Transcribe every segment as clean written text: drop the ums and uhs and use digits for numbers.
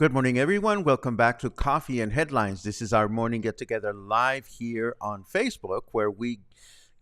Good morning, everyone. Welcome back to Coffee and Headlines. This is our morning get together live here on Facebook, where we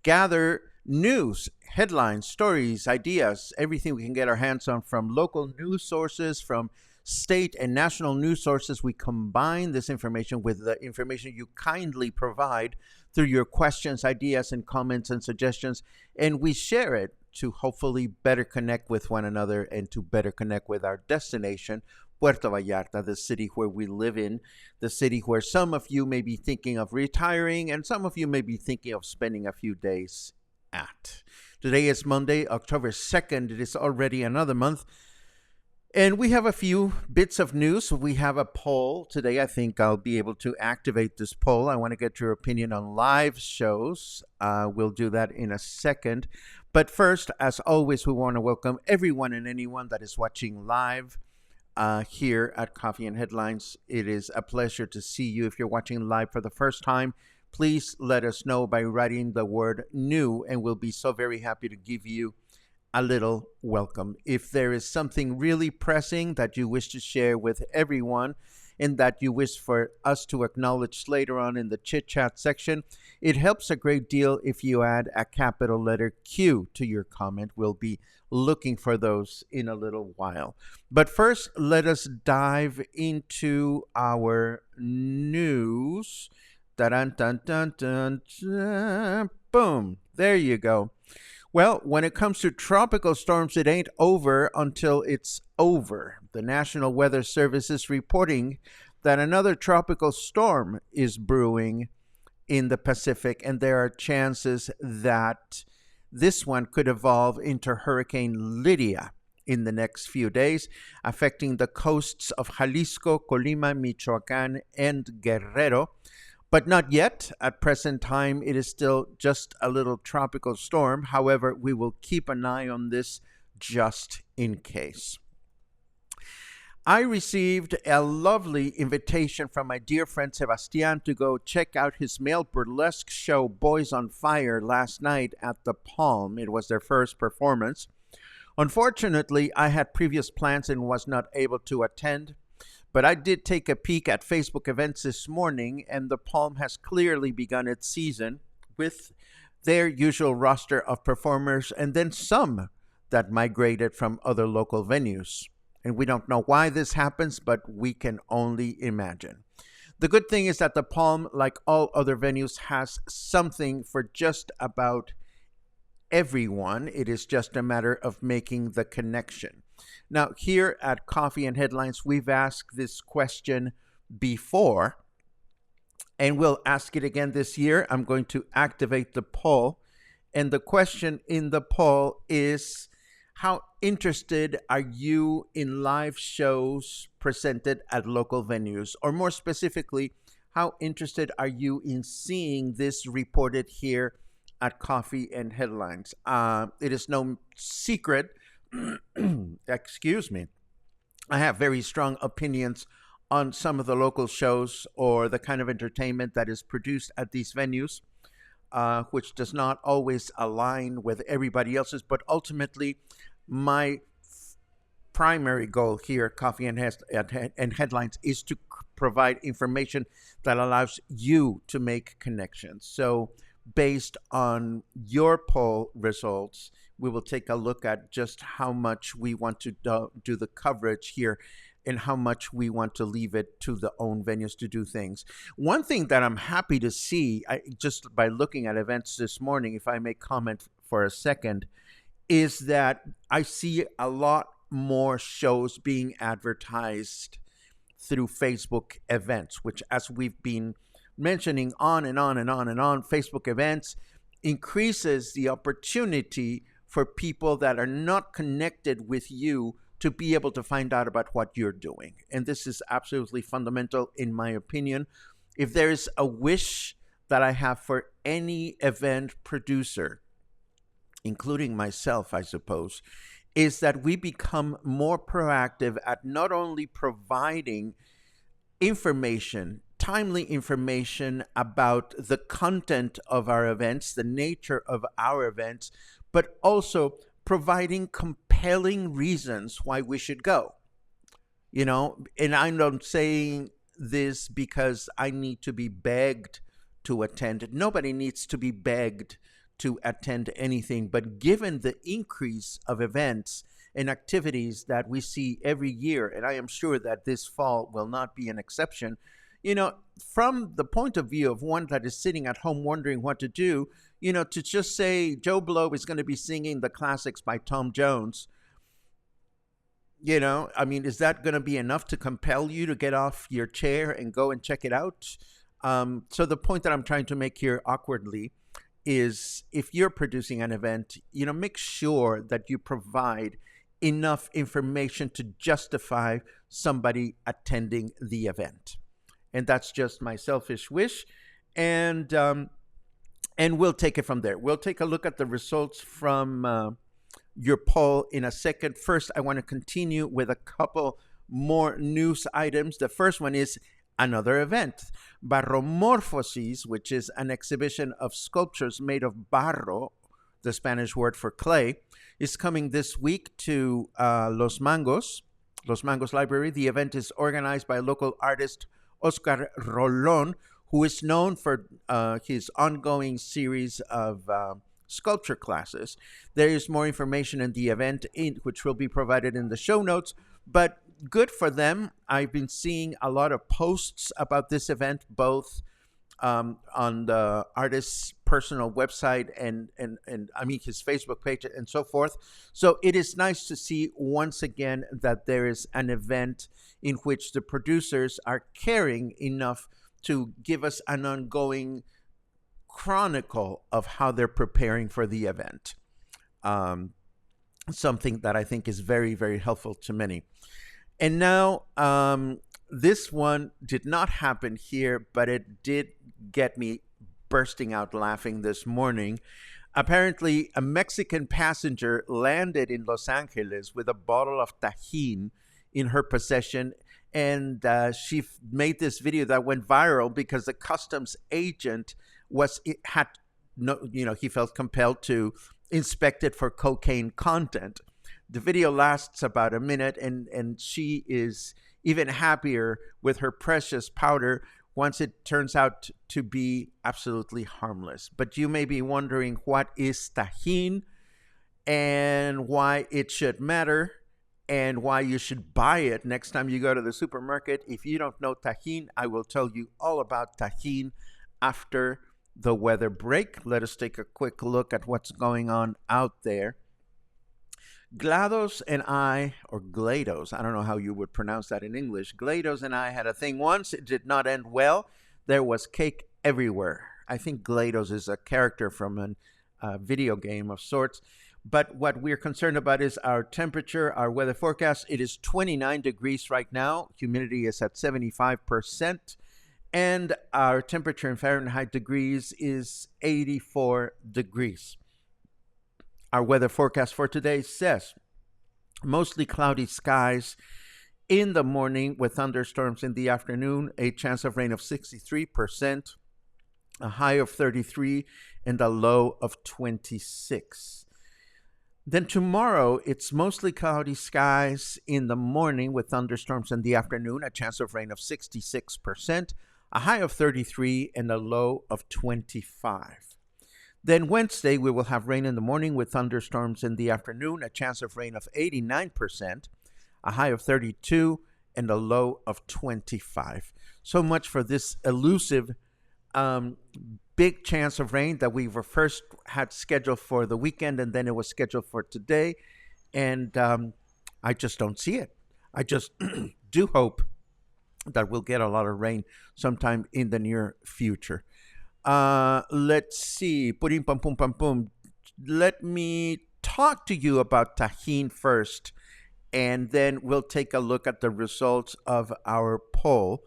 gather news, headlines, stories, ideas, everything we can get our hands on from local news sources, from state and national news sources. We combine this information with the information you kindly provide through your questions, ideas, and comments and suggestions, and we share it to hopefully better connect with one another and to better connect with our destination, Puerto Vallarta, the city where we live in, the city where some of you may be thinking of retiring and some of you may be thinking of spending a few days at. Today is Monday, October 2nd. It is already another month. And we have a few bits of news. We have a poll today. I think I'll be able to activate this poll. I want to get your opinion on live shows. We'll do that in a second. But first, as always, we want to welcome everyone and anyone that is watching live here at Coffee and Headlines. It is a pleasure to see you. If you're watching live for the first time, please let us know by writing the word new, and we'll be so very happy to give you a little welcome. If there is something really pressing that you wish to share with everyone and that you wish for us to acknowledge later on in the Chit Chat section, it helps a great deal if you add a capital letter Q to your comment. We'll be looking for those in a little while. But first, let us dive into our news. Dun, dun, dun, dun, dun. Boom. There you go. Well, when it comes to tropical storms, it ain't over until it's over. The National Weather Service is reporting that another tropical storm is brewing in the Pacific, and there are chances that this one could evolve into Hurricane Lydia in the next few days, affecting the coasts of Jalisco, Colima, Michoacán, and Guerrero. But not yet. At present time, it is still just a little tropical storm. However, we will keep an eye on this just in case. I received a lovely invitation from my dear friend Sebastian to go check out his male burlesque show, Boys on Fire, last night at the Palm. It was their first performance. Unfortunately, I had previous plans and was not able to attend. But I did take a peek at Facebook events this morning, and the Palm has clearly begun its season with their usual roster of performers and then some that migrated from other local venues. And we don't know why this happens, but we can only imagine. The good thing is that the Palm, like all other venues, has something for just about everyone. It is just a matter of making the connection. Now, here at Coffee and Headlines, we've asked this question before, and we'll ask it again this year. I'm going to activate the poll, and the question in the poll is, how interested are you in live shows presented at local venues? Or more specifically, how interested are you in seeing this reported here at Coffee and Headlines? It is no secret excuse me, I have very strong opinions on some of the local shows or the kind of entertainment that is produced at these venues, which does not always align with everybody else's. But ultimately, my primary goal here at Coffee and Headlines is to provide information that allows you to make connections. So, based on your poll results, we will take a look at just how much we want to do the coverage here and how much we want to leave it to the own venues to do things. One thing that I'm happy to see, just by looking at events this morning, if I may comment for a second, is that I see a lot more shows being advertised through Facebook events, which, as we've been mentioning on and on and on and on, Facebook events increases the opportunity for people that are not connected with you to be able to find out about what you're doing. And this is absolutely fundamental, in my opinion. If there's a wish that I have for any event producer, including myself, I suppose, is that we become more proactive at not only providing information, timely information about the content of our events, the nature of our events, but also providing compelling reasons why we should go. You know, and I'm not saying this because I need to be begged to attend. Nobody needs to be begged to attend anything, but given the increase of events and activities that we see every year, and I am sure that this fall will not be an exception, you know, from the point of view of one that is sitting at home wondering what to do, you know, to just say Joe Blow is going to be singing the classics by Tom Jones, you know, I mean, is that going to be enough to compel you to get off your chair and go and check it out? So the point that I'm trying to make here awkwardly is, if you're producing an event, you know, make sure that you provide enough information to justify somebody attending the event. And that's just my selfish wish. And we'll take it from there. We'll take a look at the results from your poll in a second. First, I want to continue with a couple more news items. The first one is another event. Baromorphosis, which is an exhibition of sculptures made of barro, the Spanish word for clay, is coming this week to Los Mangos Library. The event is organized by local artist Oscar Rolón, who is known for his ongoing series of sculpture classes. There is more information in the event, which will be provided in the show notes, but good for them. I've been seeing a lot of posts about this event, both on the artist's personal website and I mean his Facebook page and so forth. So it is nice to see once again that there is an event in which the producers are caring enough to give us an ongoing chronicle of how they're preparing for the event. Something that I think is very, very helpful to many. And now, this one did not happen here, but it did get me bursting out laughing this morning. Apparently, a Mexican passenger landed in Los Angeles with a bottle of Tajín in her possession, and she made this video that went viral because the customs agent he felt compelled to inspect it for cocaine content. The video lasts about a minute, and she is even happier with her precious powder once it turns out to be absolutely harmless. But you may be wondering, what is Tajin and why it should matter and why you should buy it next time you go to the supermarket. If you don't know Tajin, I will tell you all about Tajin after the weather break. Let us take a quick look at what's going on out there. GLaDOS and I, or GLaDOS, I don't know how you would pronounce that in English. GLaDOS and I had a thing once. It did not end well. There was cake everywhere. I think GLaDOS is a character from a video game of sorts. But what we're concerned about is our temperature, our weather forecast. It is 29 degrees right now. Humidity is at 75%. And our temperature in Fahrenheit degrees is 84 degrees. Our weather forecast for today says mostly cloudy skies in the morning with thunderstorms in the afternoon, a chance of rain of 63%, a high of 33, and a low of 26. Then tomorrow, it's mostly cloudy skies in the morning with thunderstorms in the afternoon, a chance of rain of 66%, a high of 33, and a low of 25. Then Wednesday, we will have rain in the morning with thunderstorms in the afternoon, a chance of rain of 89%, a high of 32, and a low of 25. So much for this elusive big chance of rain that we were first had scheduled for the weekend, and then it was scheduled for today. And I just don't see it. I just do hope that we'll get a lot of rain sometime in the near future. Let's see. Purim pum pum pum pum. Let me talk to you about Tajín first, and then we'll take a look at the results of our poll.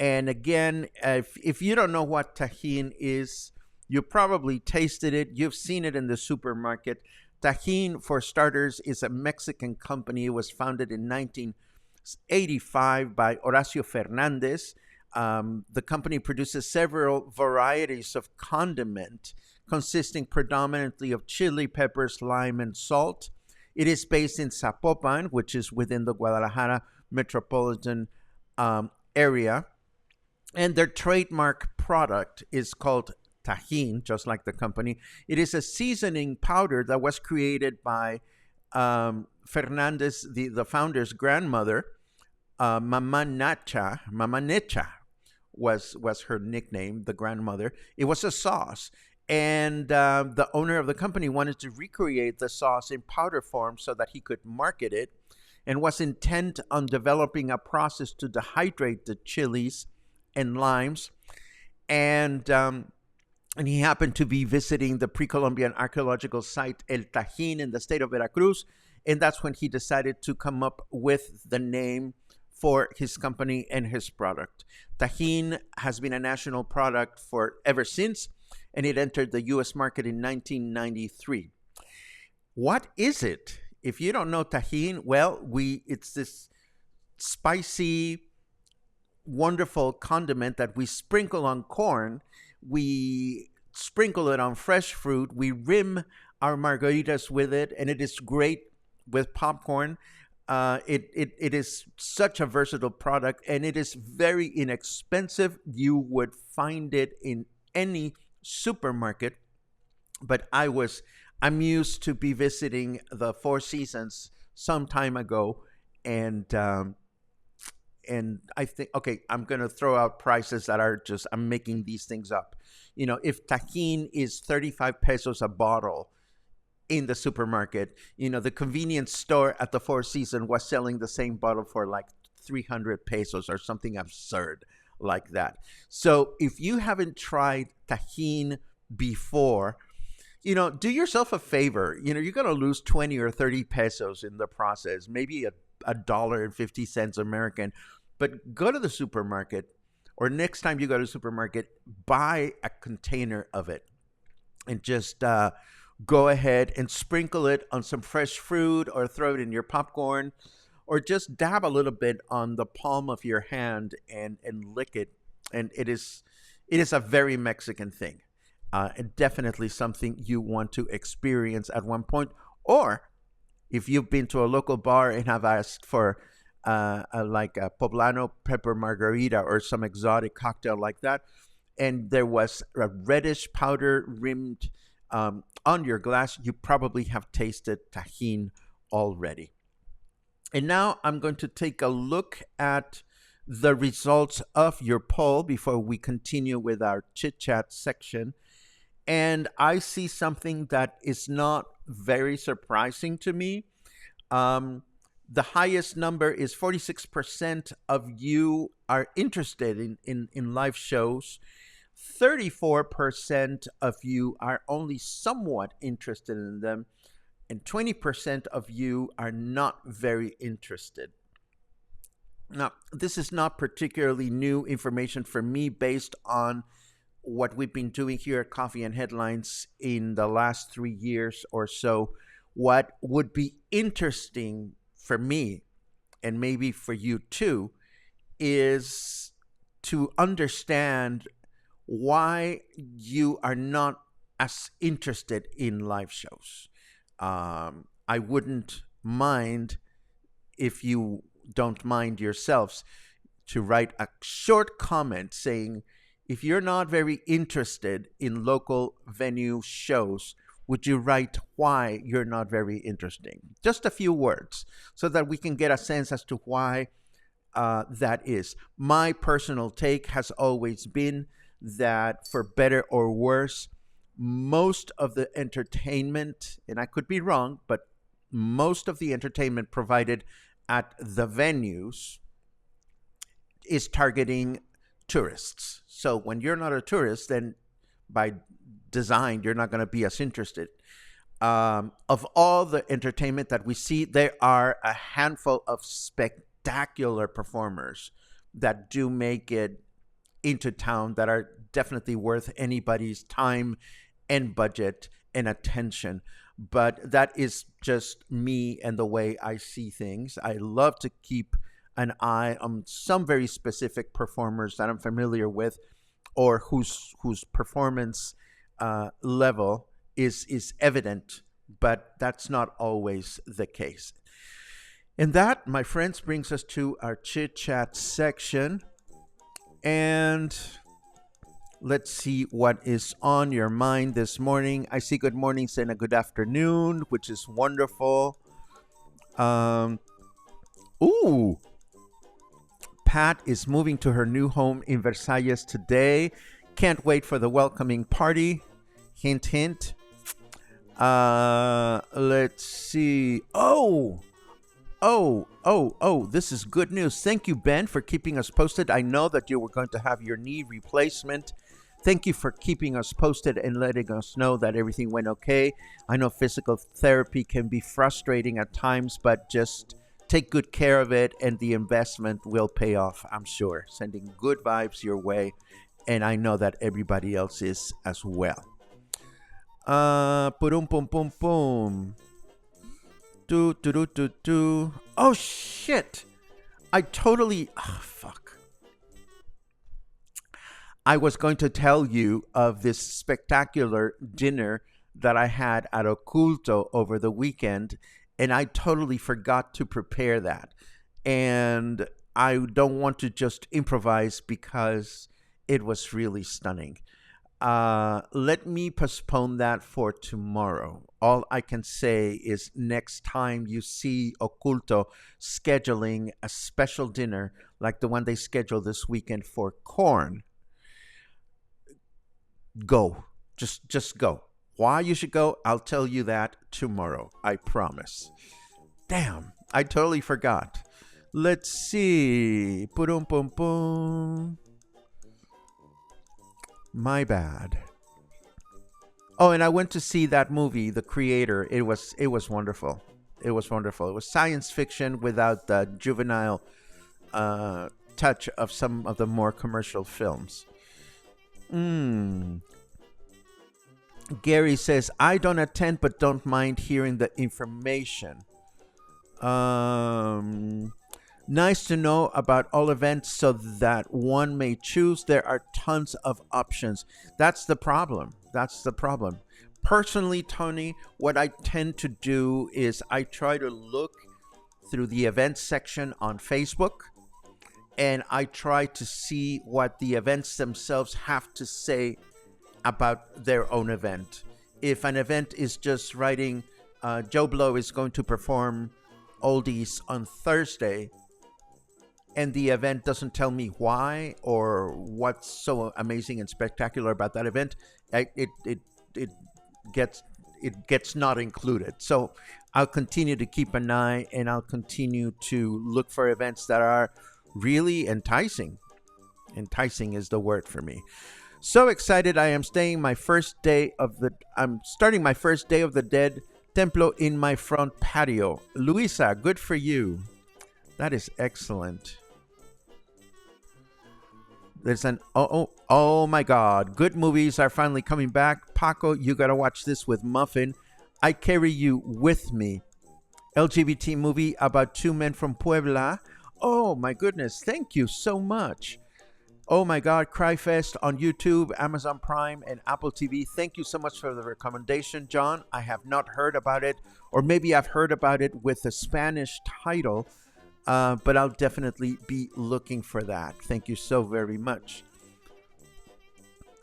And again, if you don't know what Tajín is, you probably tasted it. You've seen it in the supermarket. Tajín, for starters, is a Mexican company. It was founded in 1985 by Horacio Fernandez. The company produces several varieties of condiment consisting predominantly of chili, peppers, lime, and salt. It is based in Zapopan, which is within the Guadalajara metropolitan area. And their trademark product is called Tajín, just like the company. It is a seasoning powder that was created by Fernandez, the founder's grandmother, Mama Necha was her nickname, the grandmother. It was a sauce. And the owner of the company wanted to recreate the sauce in powder form so that he could market it, and was intent on developing a process to dehydrate the chilies and limes. And he happened to be visiting the pre-Columbian archaeological site El Tajín in the state of Veracruz. And that's when he decided to come up with the name for his company and his product. Tajín has been a national product for ever since, and it entered the U.S. market in 1993. What is it? If you don't know Tajín, well, it's this spicy, wonderful condiment that we sprinkle on corn. We sprinkle it on fresh fruit. We rim our margaritas with it, and it is great with popcorn. It is such a versatile product, and it is very inexpensive. You would find it in any supermarket. But I was amused to be visiting the Four Seasons some time ago, and I think, okay, I'm going to throw out prices that are just, I'm making these things up. You know, if Tajín is 35 pesos a bottle in the supermarket, you know, the convenience store at the Four Seasons was selling the same bottle for like 300 pesos or something absurd like that. So if you haven't tried Tajín before, you know, do yourself a favor. You know, you're going to lose 20 or 30 pesos in the process, maybe $1.50 American. But go to the supermarket, or next time you go to the supermarket, buy a container of it and just go ahead and sprinkle it on some fresh fruit, or throw it in your popcorn, or just dab a little bit on the palm of your hand and lick it. And it is a very Mexican thing. And definitely something you want to experience at one point. Or if you've been to a local bar and have asked for like a poblano pepper margarita or some exotic cocktail like that, and there was a reddish powder rimmed on your glass, you probably have tasted Tajín already. And now I'm going to take a look at the results of your poll before we continue with our chit chat section. And I see something that is not very surprising to me. The highest number is 46% of you are interested in live shows. 34% of you are only somewhat interested in them. And 20% of you are not very interested. Now, this is not particularly new information for me based on what we've been doing here at Coffee and Headlines in the last 3 years or so. What would be interesting for me and maybe for you too, is to understand why you are not as interested in live shows. I wouldn't mind, if you don't mind yourselves, to write a short comment saying, if you're not very interested in local venue shows, would you write why you're not very interested? Just a few words so that we can get a sense as to why that is. My personal take has always been that, for better or worse, most of the entertainment, and I could be wrong, but most of the entertainment provided at the venues is targeting tourists. So when you're not a tourist, then by design, you're not going to be as interested. Of all the entertainment that we see, there are a handful of spectacular performers that do make it into town that are definitely worth anybody's time and budget and attention. But that is just me and the way I see things. I love to keep an eye on some very specific performers that I'm familiar with, or whose performance level is evident, but that's not always the case. And that, my friends, brings us to our Chit Chat section. And let's see what is on your mind this morning. I see good mornings and a good afternoon, which is wonderful. Pat is moving to her new home in Versailles today. Can't wait for the welcoming party. Hint, hint. Let's see. Oh, this is good news. Thank you, Ben, for keeping us posted. I know that you were going to have your knee replacement. Thank you for keeping us posted and letting us know that everything went okay. I know physical therapy can be frustrating at times, but just take good care of it, and the investment will pay off, I'm sure. Sending good vibes your way, and I know that everybody else is as well. Pum. Oh, shit. Fuck. I was going to tell you of this spectacular dinner that I had at Oculto over the weekend, and I totally forgot to prepare that. And I don't want to just improvise because it was really stunning. Let me postpone that for tomorrow. All I can say is, next time you see Oculto scheduling a special dinner like the one they scheduled this weekend for corn, go. Just go. Why you should go, I'll tell you that tomorrow. I promise. Damn, I totally forgot. Let's see. My bad. Oh, and I went to see that movie, The Creator. It was wonderful. It was wonderful. It was science fiction without the juvenile touch of some of the more commercial films. Gary says, I don't attend but don't mind hearing the information. Nice to know about all events so that one may choose. There are tons of options. That's the problem. Personally, Tony, what I tend to do is I try to look through the events section on Facebook, and I try to see what the events themselves have to say about their own event. If an event is just writing, Joe Blow is going to perform oldies on Thursday, and the event doesn't tell me why or what's so amazing and spectacular about that event, it gets not included. So I'll continue to keep an eye, and I'll continue to look for events that are really enticing. Enticing is the word for me. So excited! I am starting my first day of the Dead Templo in my front patio. Luisa, good for you. That is excellent. There's an oh my God! Good movies are finally coming back. Paco, you gotta watch this with Muffin. I carry you with me. LGBT movie about two men from Puebla. Oh my goodness, thank you so much. Oh my God, Cryfest on YouTube, Amazon Prime, and Apple TV. Thank you so much for the recommendation, John. I have not heard about it, or maybe I've heard about it with a Spanish title, but I'll definitely be looking for that. Thank you so very much.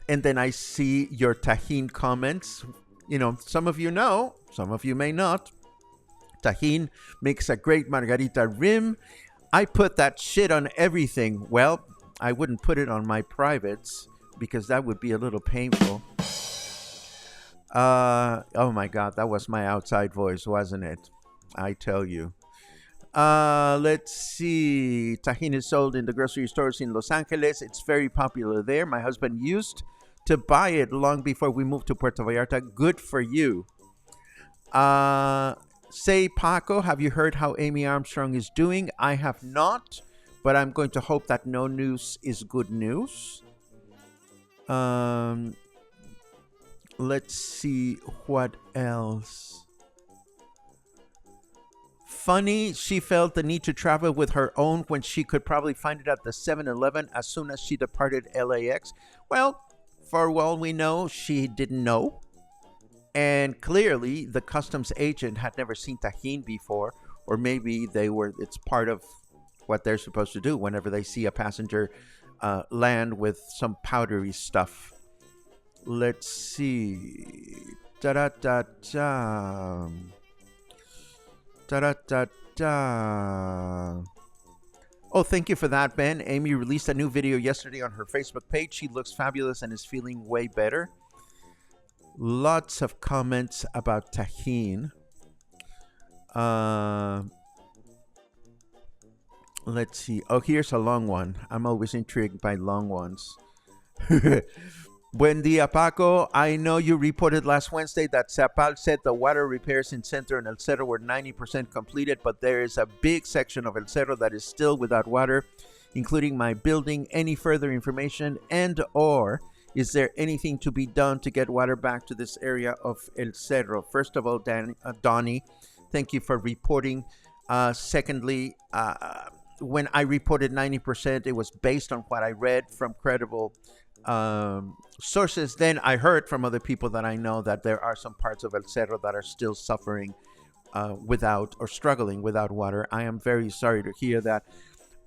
And then I see your Tajin comments. You know, some of you know, some of you may not. Tajin makes a great margarita rim. I put that shit on everything. Well, I wouldn't put it on my privates because that would be a little painful. Oh my God, that was my outside voice, wasn't it? I tell you. Let's see. Tajín is sold in the grocery stores in Los Angeles. It's very popular there. My husband used to buy it long before we moved to Puerto Vallarta. Good for you. Say, Paco, have you heard how Amy Armstrong is doing? I have not, but I'm going to hope that no news is good news. Let's see what else. Funny, she felt the need to travel with her own when she could probably find it at the 7-Eleven as soon as she departed LAX. Well, for all we know, she didn't know. And clearly, the customs agent had never seen Tajín before, or maybe it's part of what they're supposed to do whenever they see a passenger land with some powdery stuff. Let's see. Da-da-da-da. Da-da-da-da. Oh, thank you for that, Ben. Amy released a new video yesterday on her Facebook page. She looks fabulous and is feeling way better. Lots of comments about Tajín. Let's see. Oh, here's a long one. I'm always intrigued by long ones. Buen dia, Paco. I know you reported last Wednesday that Zapal said the water repairs in Center and El Cerro were 90% completed, but there is a big section of El Cerro that is still without water, including my building. Any further information and or is there anything to be done to get water back to this area of El Cerro? First of all, Donnie, thank you for reporting. Secondly, when I reported 90%, it was based on what I read from credible sources. Then I heard from other people that I know that there are some parts of El Cerro that are still suffering without or struggling without water. I am very sorry to hear that.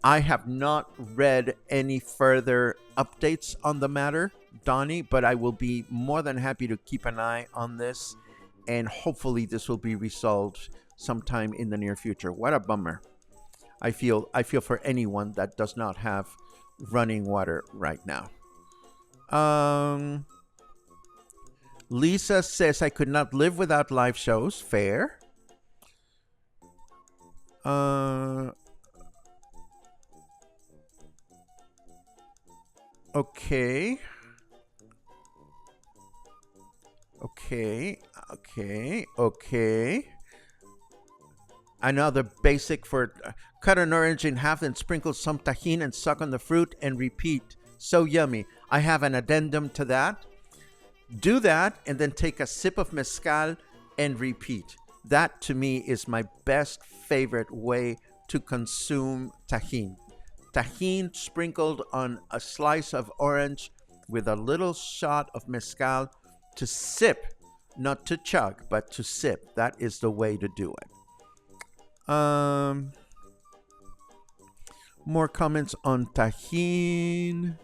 I have not read any further updates on the matter, Donnie, but I will be more than happy to keep an eye on this, and hopefully this will be resolved sometime in the near future. What a bummer. I feel for anyone that does not have running water right now. Lisa says I could not live without live shows. Fair. Okay. Another basic for cut an orange in half and sprinkle some Tajín and suck on the fruit and repeat. So yummy. I have an addendum to that. Do that and then take a sip of mezcal and repeat. That to me is my best favorite way to consume Tajín. Tajín sprinkled on a slice of orange with a little shot of mezcal to sip, not to chug, but to sip. That is the way to do it. More comments on Tajín.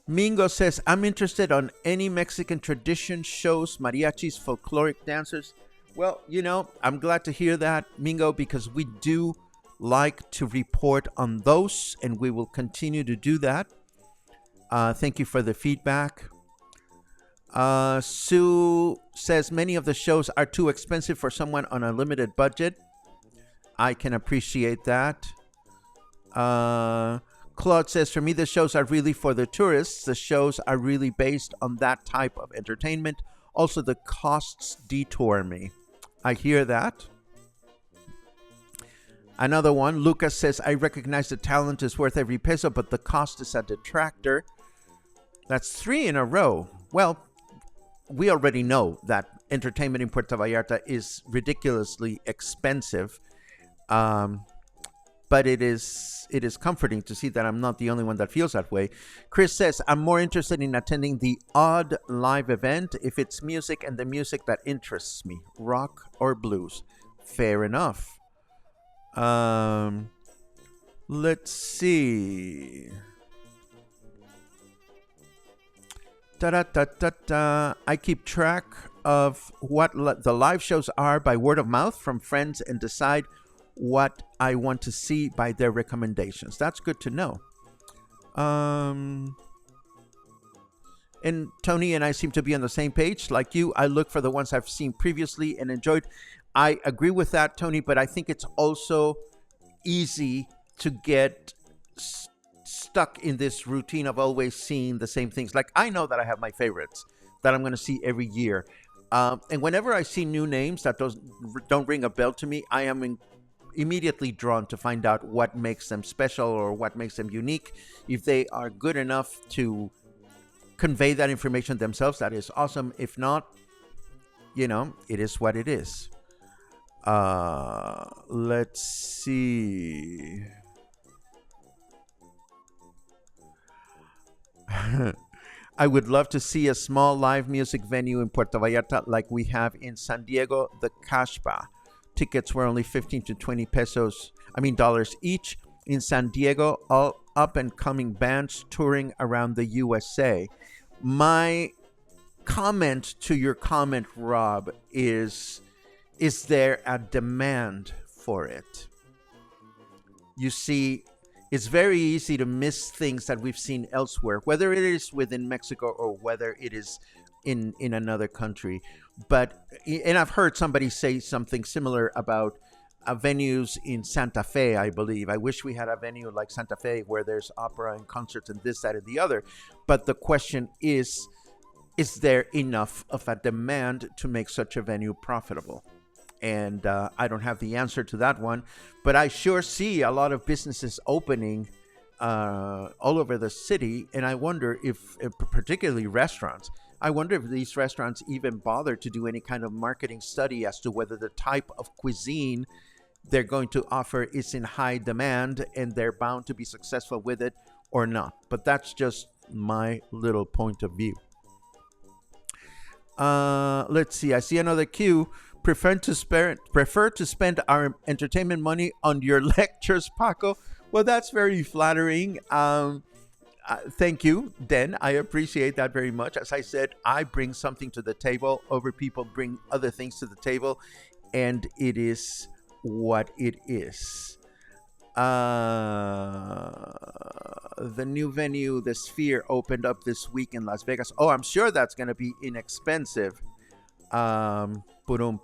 Mingo says, I'm interested on any Mexican tradition shows, mariachis, folkloric dancers. Well, you know, I'm glad to hear that, Mingo, because we do like to report on those, and we will continue to do that. Thank you for the feedback. Sue says, many of the shows are too expensive for someone on a limited budget. I can appreciate that. Claude says, for me, the shows are really for the tourists. The shows are really based on that type of entertainment. Also, the costs detour me. I hear that. Another one, Lucas says, I recognize the talent is worth every peso, but the cost is a detractor. That's 3 in a row. Well, we already know that entertainment in Puerto Vallarta is ridiculously expensive. Um, but it is comforting to see that I'm not the only one that feels that way. Chris says, I'm more interested in attending the odd live event if it's music and the music that interests me, rock or blues. Fair enough. Let's see. Da-da-da-da-da. I keep track of what the live shows are by word of mouth from friends and decide what I want to see by their recommendations. That's good to know. And Tony and I seem to be on the same page. Like you, I look for the ones I've seen previously and enjoyed. I agree with that, Tony, but I think it's also easy to get stuck in this routine of always seeing the same things. Like, I know that I have my favorites that I'm going to see every year. And whenever I see new names that don't ring a bell to me, I am immediately drawn to find out what makes them special or what makes them unique. If they are good enough to convey that information themselves, that is awesome. If not, it is what it is. Let's see. I would love to see a small live music venue in Puerto Vallarta like we have in San Diego, the Cashba. Tickets were only 15 to 20 dollars each. In San Diego, all up and coming bands touring around the USA. My comment to your comment, Rob, is there a demand for it? You see, it's very easy to miss things that we've seen elsewhere, whether it is within Mexico or whether it is in another country. And I've heard somebody say something similar about venues in Santa Fe, I believe. I wish we had a venue like Santa Fe where there's opera and concerts and this, that, and the other. But the question is there enough of a demand to make such a venue profitable? And I don't have the answer to that one, but I sure see a lot of businesses opening all over the city. And I wonder if particularly restaurants, I wonder if these restaurants even bother to do any kind of marketing study as to whether the type of cuisine they're going to offer is in high demand and they're bound to be successful with it or not. But that's just my little point of view. Let's see. I see another cue. Prefer to spend our entertainment money on your lectures, Paco. Well, that's very flattering. Thank you, Den. I appreciate that very much. As I said, I bring something to the table. Other people bring other things to the table, and it is what it is. The new venue, the Sphere, opened up this week in Las Vegas. Oh, I'm sure that's going to be inexpensive. Boom,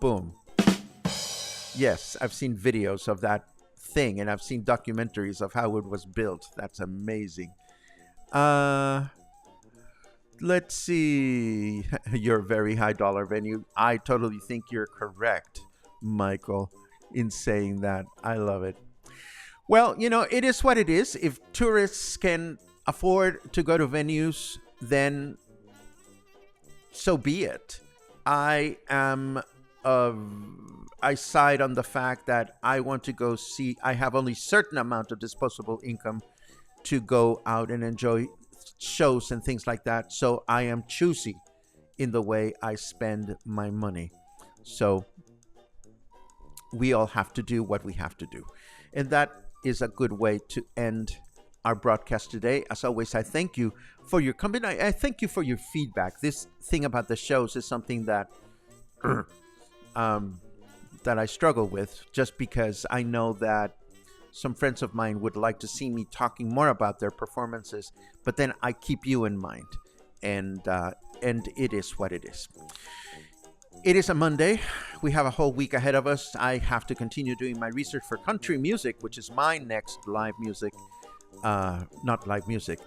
boom. Yes, I've seen videos of that thing, and I've seen documentaries of how it was built. That's amazing. Let's see. Your very high dollar venue. I totally think you're correct, Michael, in saying that. I love it. Well, it is what it is. If tourists can afford to go to venues, then so be it. I side on the fact that I want to go see. I have only certain amount of disposable income to go out and enjoy shows and things like that. So I am choosy in the way I spend my money. So we all have to do what we have to do. And that is a good way to end our broadcast today. As always, I thank you for your company. I thank you for your feedback. This thing about the shows is something that that I struggle with, just because I know that some friends of mine would like to see me talking more about their performances, but then I keep you in mind, and it is what it is. It is a Monday. We have a whole week ahead of us. I have to continue doing my research for country music, which is my next live music, not live music,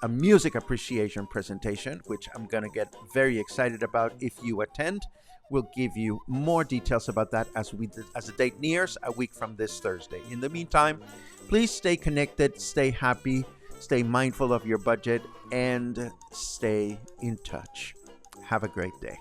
a music appreciation presentation, which I'm going to get very excited about. If you attend, we'll give you more details about that as the date nears, a week from this Thursday. In the meantime, please stay connected, stay happy, stay mindful of your budget, and stay in touch. Have a great day.